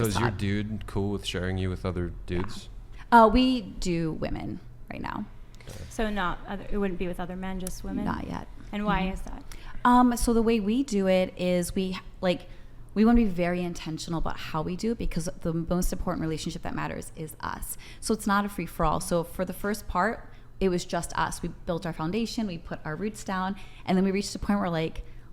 So is your dude cool with sharing you with other dudes? We do women right now. So it wouldn't be with other men, just women? Not yet. And why is that? So the way we do it is we want to be very intentional about how we do it, because the most important relationship that matters is us. So it's not a free for all. So for the first part, it was just us. We built our foundation, we put our roots down, and then we reached a point where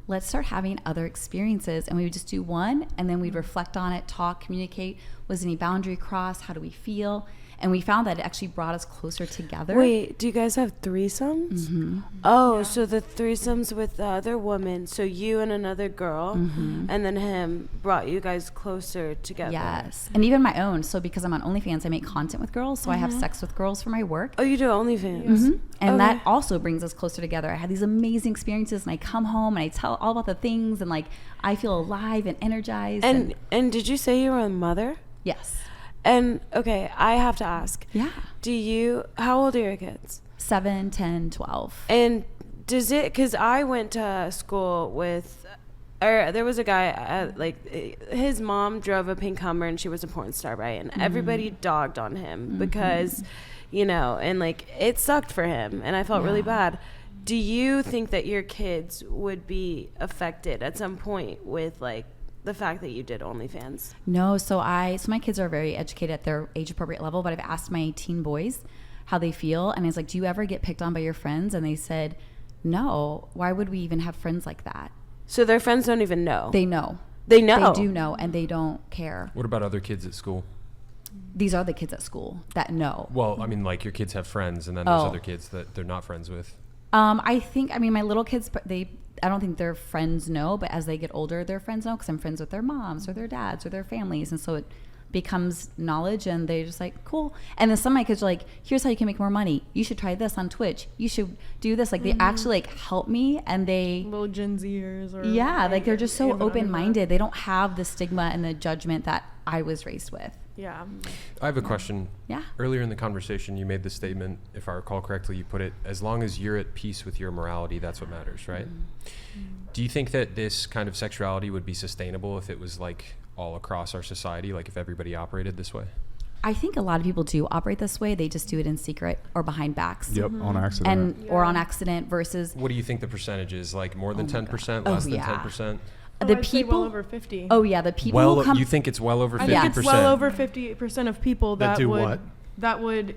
let's start having other experiences. And we would just do one, and then we'd reflect on it, talk, communicate. Was any boundary crossed? How do we feel? And we found that it actually brought us closer together. Wait, do you guys have threesomes? Mm-hmm. Oh, yeah. So the threesomes with the other woman, so you and another girl, and then him brought you guys closer together. Yes. And even my own. So because I'm on OnlyFans, I make content with girls. So I have sex with girls for my work. Oh, you do OnlyFans? Mm-hmm. And that also brings us closer together. I had these amazing experiences, and I come home and I tell all about the things, and I feel alive and energized. And did you say you were a mother? Yes. And okay, I have to ask. Yeah. How old are your kids? 7, 10, 12. And because I went to school there was a guy, his mom drove a pink Hummer and she was a porn star, right? And everybody dogged on him because, and it sucked for him. And I felt really bad. Do you think that your kids would be affected at some point with the fact that you did OnlyFans? No, so my kids are very educated at their age appropriate level, but I've asked my teen boys how they feel, and I was like, do you ever get picked on by your friends? And they said, no. Why would we even have friends like that? So their friends don't even know? They know. They know? They do know, and they don't care. What about other kids at school? These are the kids at school that know. Well, I mean, your kids have friends, and then there's other kids that they're not friends with. I think, my little kids, I don't think their friends know, but as they get older, their friends know, because I'm friends with their moms or their dads or their families. And so it becomes knowledge, and they're just cool. And then some of my kids are here's how you can make more money. You should try this on Twitch. You should do this. They actually help me, and they... Little Gen Zers. Or they're just so open-minded. They don't have the stigma and the judgment that I was raised with. Yeah. I have a question. Yeah. Earlier in the conversation, you made the statement, if I recall correctly, you put it, as long as you're at peace with your morality, that's what matters, right? Do you think that this kind of sexuality would be sustainable if it was all across our society, if everybody operated this way? I think a lot of people do operate this way. They just do it in secret or behind backs. Yep, on accident. Or on accident versus... What do you think the percentage is? More than 10%? Less than 10%? The people well over 50. Oh yeah, the people you think it's well over 50%? I think it's well over 50% of people that do would what? That would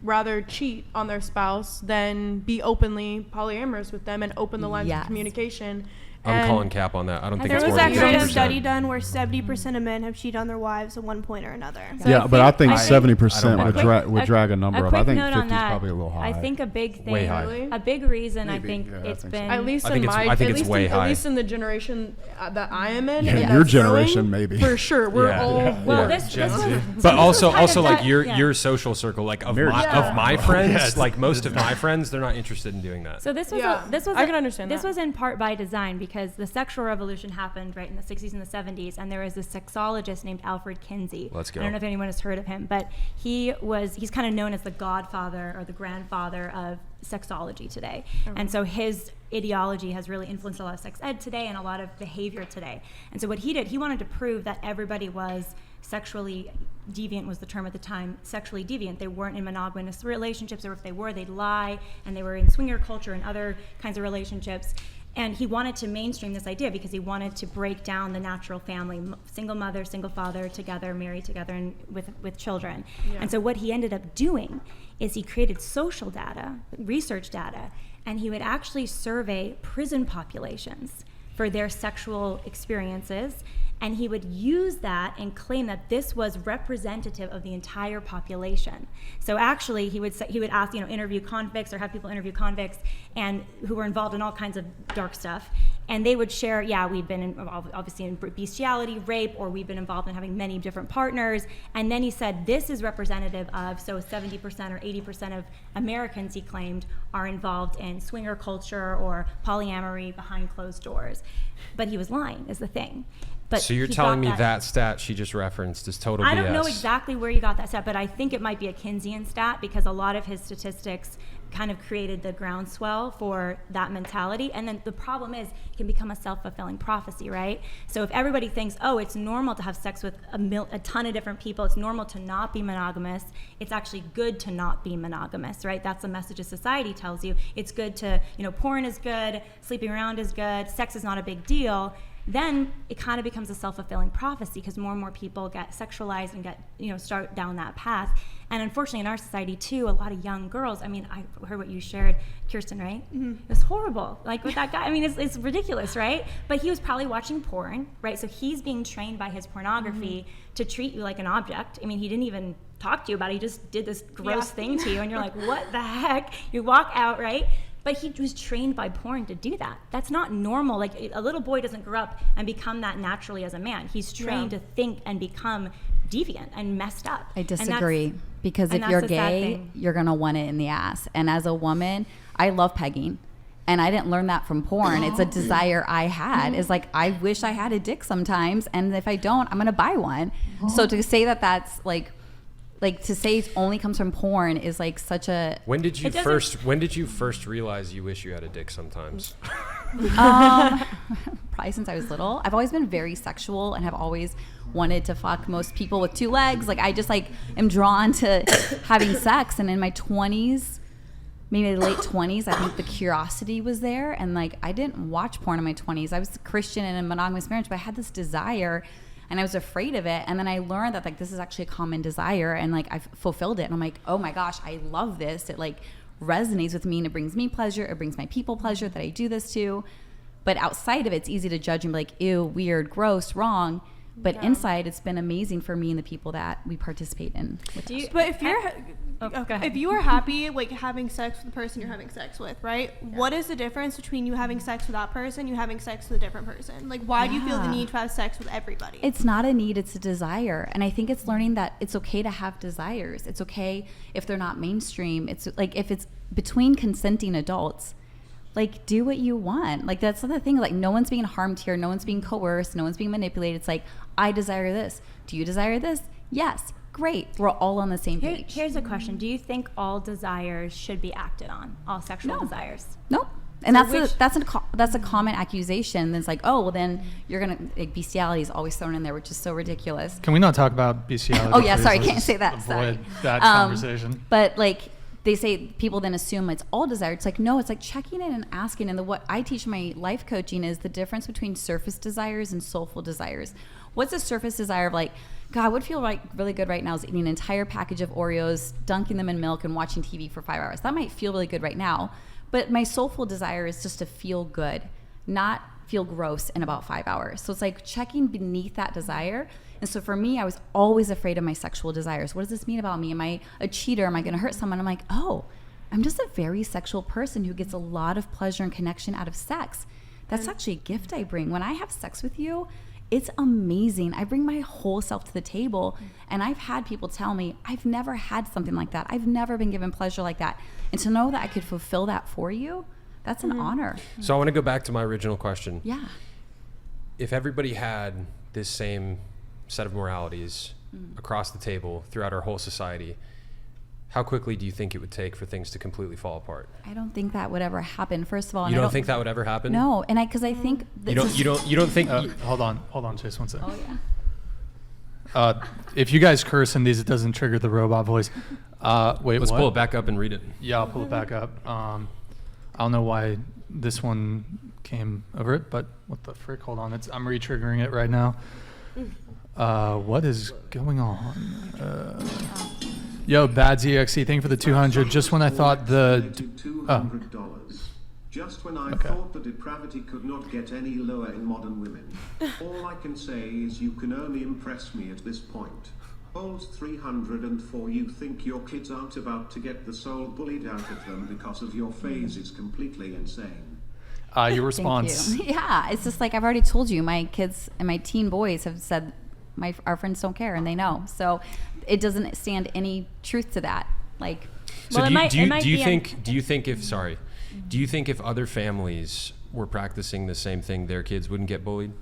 rather cheat on their spouse than be openly polyamorous with them and open the lines of communication. I'm calling cap on that. I don't think There it's was more than actually 50%. a study done where 70% of men have cheated on their wives at one point or another. So Yeah, but I think 70% I would drag a number up. I think 50 is probably a little high. I think a big thing, way high. a big reason Maybe. I think Yeah, it's I think been... so. At least I think in the generation that I am in. Yeah, and your that's generation, growing, maybe. For sure. We're all... Well, this was... But also kind of your social circle, of my friends, most of my friends, they're not interested in doing that. So this was I can understand this that. was in part by design, because the sexual revolution happened right in the 60s and the 70s, and there was this sexologist named Alfred Kinsey. Let's go. I don't know if anyone has heard of him, but he's kind of known as the godfather or the grandfather of sexology today. And so his ideology has really influenced a lot of sex ed today and a lot of behavior today. And so what he did, he wanted to prove that everybody was sexually deviant, was the term at the time, sexually deviant. They weren't in monogamous relationships, or if they were, they'd lie, and they were in swinger culture and other kinds of relationships. And he wanted to mainstream this idea because he wanted to break down the natural family, single mother, single father, together, married together, and with children. Yeah. And so what he ended up doing is he created social data, research data, and he would actually survey prison populations for their sexual experiences, and he would use that and claim that this was representative of the entire population. So actually, he would ask, interview convicts or have people interview convicts and who were involved in all kinds of dark stuff, and they would share, we've been obviously in bestiality, rape, or we've been involved in having many different partners. And then he said this is representative of, so 70% or 80% of Americans, he claimed, are involved in swinger culture or polyamory behind closed doors. But he was lying, is the thing. But so you're he telling got me that stat she just referenced is total BS? I don't know exactly where you got that stat, but I think it might be a Keynesian stat because a lot of his statistics kind of created the groundswell for that mentality. And then the problem is it can become a self-fulfilling prophecy, right? So if everybody thinks, oh, it's normal to have sex with a ton of different people, it's normal to not be monogamous, it's actually good to not be monogamous, right? That's the message of society tells you. It's good to, porn is good, sleeping around is good, sex is not a big deal. Then it kind of becomes a self-fulfilling prophecy because more and more people get sexualized and get, start down that path. And unfortunately in our society too, a lot of young girls, I heard what you shared, Kirsten, right? Mm-hmm. It was horrible. Like with that guy, it's ridiculous, right? But he was probably watching porn, right? So he's being trained by his pornography to treat you like an object. He didn't even talk to you about it. He just did this gross thing to you and you're like, what the heck? You walk out, right? But he was trained by porn to do that. That's not normal. Like a little boy doesn't grow up and become that naturally as a man. He's trained to think and become deviant and messed up. I disagree because if you're gay, you're going to want it in the ass. And as a woman, I love pegging. And I didn't learn that from porn. It's a desire I had. It's like, I wish I had a dick sometimes. And if I don't, I'm going to buy one. So to say that that's like to say it only comes from porn is like such a. When did you first realize you wish you had a dick sometimes? Probably since I was little. I've always been very sexual and have always wanted to fuck most people with 2 legs. Like I just am drawn to having sex. And in my 20s, maybe late 20s, I think the curiosity was there. And I didn't watch porn in my 20s. I was a Christian in a monogamous marriage, but I had this desire. And I was afraid of it. And then I learned that this is actually a common desire. And I fulfilled it. And I'm like, oh my gosh, I love this. It resonates with me and it brings me pleasure. It brings my people pleasure that I do this to. But outside of it, it's easy to judge and be like, ew, weird, gross, wrong. But inside, it's been amazing for me and the people that we participate in. But if you are happy having sex with the person you're having sex with, right? Yeah. What is the difference between you having sex with that person, you having sex with a different person? Why do you feel the need to have sex with everybody? It's not a need, it's a desire. And I think it's learning that it's okay to have desires. It's okay if they're not mainstream. It's if it's between consenting adults, do what you want. That's the thing. No one's being harmed here. No one's being coerced. No one's being manipulated. It's I desire this. Do you desire this? Yes. Great. We're all on the same page. Here's a question. Do you think all desires should be acted on? All sexual desires? Nope. And so that's a common accusation. It's oh, well then you're going to, bestiality is always thrown in there, which is so ridiculous. Can we not talk about bestiality? Oh yeah, sorry, can't say that. Avoid that conversation. But they say people then assume it's all desire. It's no, it's checking in and asking. And what I teach in my life coaching is the difference between surface desires and soulful desires. What's a surface desire of God, what would feel really good right now is eating an entire package of Oreos, dunking them in milk, and watching TV for 5 hours. That might feel really good right now. But my soulful desire is just to feel good, not feel gross in about 5 hours. So it's checking beneath that desire. And so for me, I was always afraid of my sexual desires. What does this mean about me? Am I a cheater? Am I going to hurt someone? I'm oh, I'm just a very sexual person who gets a lot of pleasure and connection out of sex. That's actually a gift I bring. When I have sex with you, it's amazing. I bring my whole self to the table. And I've had people tell me, I've never had something like that. I've never been given pleasure like that. And to know that I could fulfill that for you, that's an honor. So I want to go back to my original question. Yeah. If everybody had this same set of moralities across the table throughout our whole society, how quickly do you think it would take for things to completely fall apart? I don't think that would ever happen. First of all, you don't think that would ever happen? No, and because I think you don't think. Hold on, Chase, one second. Oh yeah. If you guys curse in these, it doesn't trigger the robot voice. Wait, let's what? pull it back up and read it. Yeah, I'll pull it back up. I don't know why this one came over it, but what the frick? Hold on, I'm re-triggering it right now. What is going on? Yo, Bad ZXE, thank you for the 200. Just when I thought $200. Just when I thought the depravity could not get any lower in modern women. All I can say is you can only impress me at this point. Old 304, you think your kids aren't about to get the soul bullied out of them because of your phase is completely insane. Your response. Thank you. Yeah, it's just I've already told you, my kids and my teen boys have said our friends don't care and they know. So it doesn't stand any truth to that. So do you think if other families were practicing the same thing, their kids wouldn't get bullied?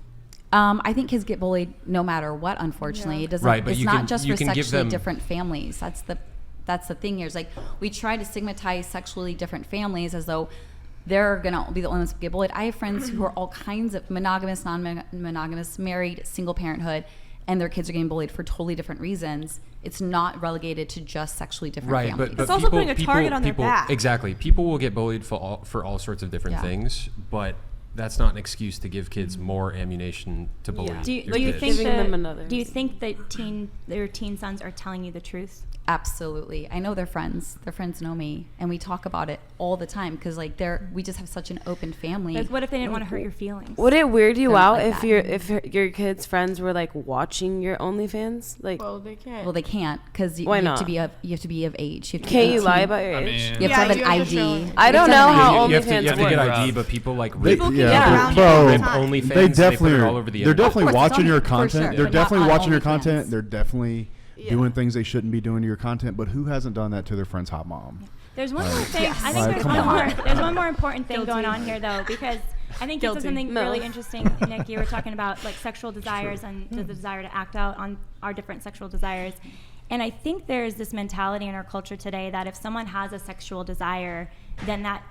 I think kids get bullied no matter what, unfortunately. It doesn't, right, but it's you not can, just you for can give sexually them different families. That's the thing here. It's like we try to stigmatize sexually different families as though they're going to be the only ones who get bullied. I have friends who are all kinds of monogamous, non-monogamous, married, single parenthood, and their kids are getting bullied for totally different reasons. It's not relegated to just sexually different families. But it's also putting a target on their back. Exactly. People will get bullied for all sorts of different things, but that's not an excuse to give kids more ammunition to bully. Do you think that their teen sons are telling you the truth? Absolutely. I know their friends. Their friends know me, and we talk about it all the time because like we just have such an open family. Like, what if they didn't want to hurt your feelings? Would it weird you out if your kids' friends were like watching your OnlyFans? Like, well, they can't. Well, they can't because you have to be of age. Can't you lie about your age? You have to have an ID. I don't know how OnlyFans You have to get ID, but people like rip OnlyFans. They definitely are all over the They're internet. definitely watching your content. Sure. They're definitely watching your OnlyFans. content. They're definitely doing things they shouldn't be doing to your content. But who hasn't done that to their friend's hot mom? There's one more thing. I think there's one more important thing going on here, though, because I think this is something really interesting. Nick, you were talking about like sexual desires and the desire to act out on our different sexual desires. And I think there's this mentality in our culture today that if someone has a sexual desire, then that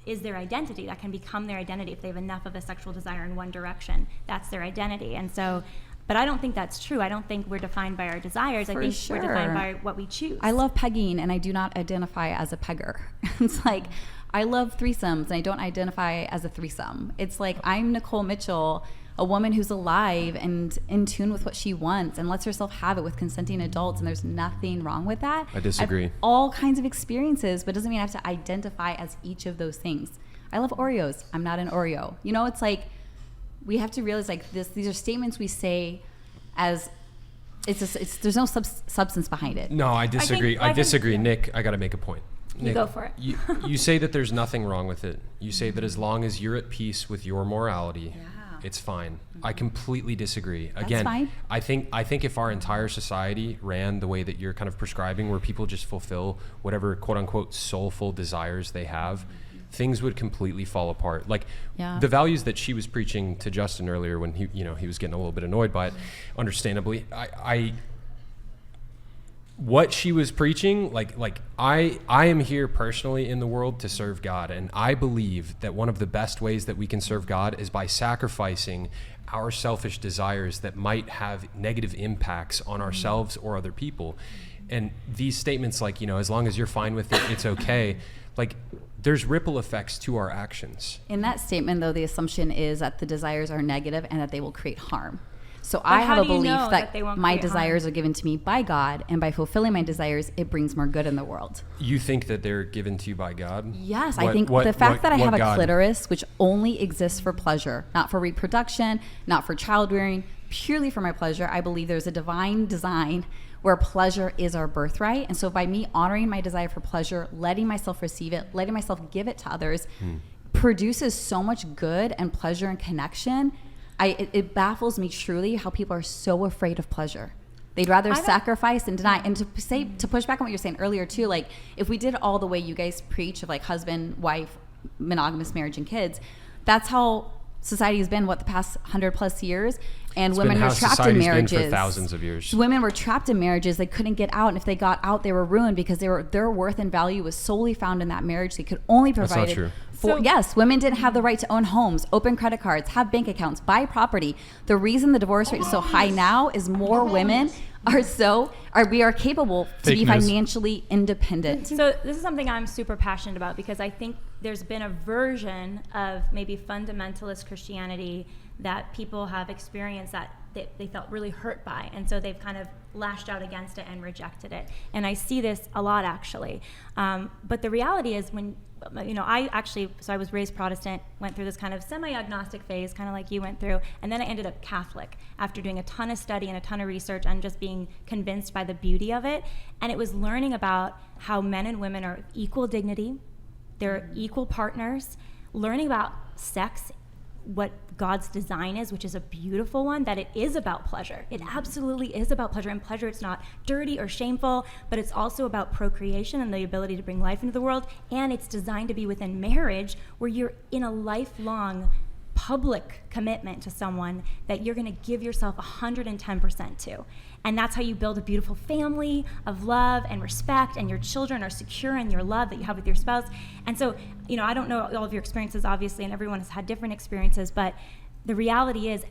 is their identity. That can become their identity. If they have enough of a sexual desire in one direction, that's their identity. And so, but I don't think that's true. I don't think we're defined by our desires. I think we're defined by what we choose. I love pegging, and I do not identify as a pegger. It's like, I love threesomes, and I don't identify as a threesome. It's like, I'm Nicole Mitchell, a woman who's alive and in tune with what she wants and lets herself have it with consenting adults, and there's nothing wrong with that. I disagree. I have all kinds of experiences, but it doesn't mean I have to identify as each of those things. I love Oreos. I'm not an Oreo. You know, it's like, we have to realize like these are statements we say as there's no substance behind it. No, I disagree. I disagree. Nick, I got to make a point. Nick, go for it. You say that there's nothing wrong with it. You say that as long as you're at peace with your morality, it's fine. I completely disagree. Again, fine. I think if our entire society ran the way that you're kind of prescribing, where people just fulfill whatever quote unquote soulful desires they have, things would completely fall apart. Like the values that she was preaching to Justin earlier when he was getting a little bit annoyed by it, understandably. What she was preaching, I am here personally in the world to serve God, and I believe that one of the best ways that we can serve God is by sacrificing our selfish desires that might have negative impacts on ourselves or other people. And these statements like, as long as you're fine with it, it's okay. Like, there's ripple effects to our actions. In that statement, though, the assumption is that the desires are negative and that they will create harm. So I have a belief that my desires are given to me by God, and by fulfilling my desires, it brings more good in the world. You think that they're given to you by God? Yes, I think the fact that I have a clitoris, which only exists for pleasure, not for reproduction, not for child rearing, purely for my pleasure, I believe there's a divine design where pleasure is our birthright. And so by me honoring my desire for pleasure, letting myself receive it, letting myself give it to others, produces so much good and pleasure and connection. It baffles me truly how people are so afraid of pleasure. They'd rather sacrifice and deny. And to push back on what you're saying earlier too, like if we did all the way you guys preach of like husband, wife, monogamous marriage and kids, that's how society has been the past 100+ years. And women were trapped in marriages for thousands of years. Women were trapped in marriages. They couldn't get out, and if they got out, they were ruined because their worth and value was solely found in that marriage. They could only provide it for. Yes, women didn't have the right to own homes, open credit cards, have bank accounts, buy property. The reason the divorce rate is so high now is more women we are capable to be financially independent. So this is something I'm super passionate about because I think there's been a version of maybe fundamentalist Christianity that people have experienced that they felt really hurt by, and so they've kind of lashed out against it and rejected it. And I see this a lot actually. But the reality is when I was raised Protestant, went through this kind of semi-agnostic phase, kind of like you went through, and then I ended up Catholic after doing a ton of study and a ton of research and just being convinced by the beauty of it. And it was learning about how men and women are equal dignity, they're equal partners, learning about sex, what God's design is, which is a beautiful one, that it is about pleasure. It absolutely is about pleasure. And pleasure, it's not dirty or shameful, but it's also about procreation and the ability to bring life into the world. And it's designed to be within marriage where you're in a lifelong public commitment to someone that you're going to give yourself 110% to. And that's how you build a beautiful family of love and respect, and your children are secure in your love that you have with your spouse. And so, I don't know all of your experiences, obviously, and everyone has had different experiences, but the reality is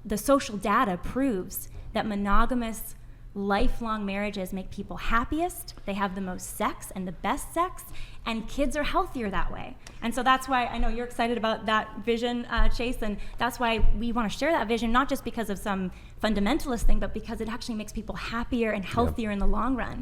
the social data proves that monogamous lifelong marriages make people happiest, they have the most sex and the best sex, and kids are healthier that way. And so that's why I know you're excited about that vision, Chase, and that's why we want to share that vision, not just because of some fundamentalist thing, but because it actually makes people happier and healthier in the long run.